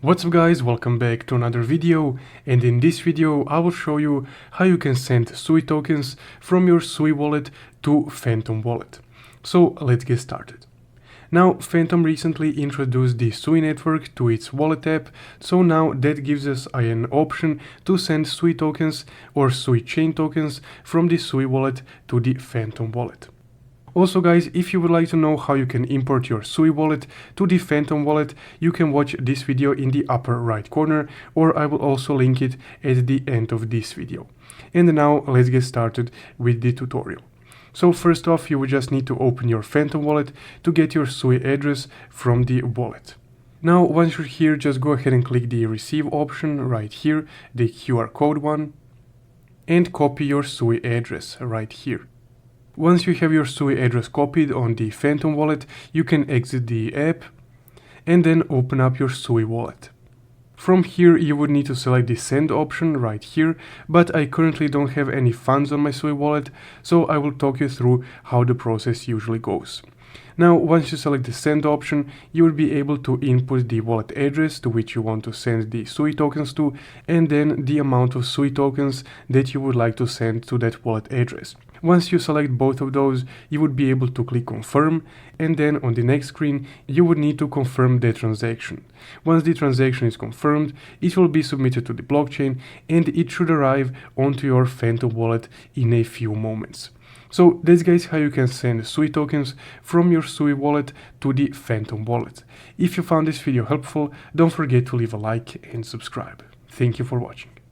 What's up guys, welcome back to another video, and in this video I will show you how you can send SUI tokens from your SUI wallet to Phantom wallet. So let's get started. Now Phantom recently introduced the SUI network to its wallet app, so now that gives us an option to send SUI tokens or SUI chain tokens from the SUI wallet to the Phantom wallet. Also guys, if you would like to know how you can import your SUI wallet to the Phantom wallet, you can watch this video in the upper right corner, or I will also link it at the end of this video. And now let's get started with the tutorial. So first off, you will just need to open your Phantom wallet to get your SUI address from the wallet. Now once you're here, just go ahead and click the receive option right here, the QR code one, and copy your SUI address right here. Once you have your SUI address copied on the Phantom wallet, you can exit the app and then open up your SUI wallet. From here you would need to select the send option right here, but I currently don't have any funds on my SUI wallet, so I will talk you through how the process usually goes. Now once you select the send option, you will be able to input the wallet address to which you want to send the SUI tokens to, and then the amount of SUI tokens that you would like to send to that wallet address. Once you select both of those, you would be able to click confirm, and then on the next screen you would need to confirm the transaction. Once the transaction is confirmed, it will be submitted to the blockchain and it should arrive onto your Phantom wallet in a few moments. So that's guys how you can send SUI tokens from your SUI wallet to the Phantom wallet. If you found this video helpful, don't forget to leave a like and subscribe. Thank you for watching.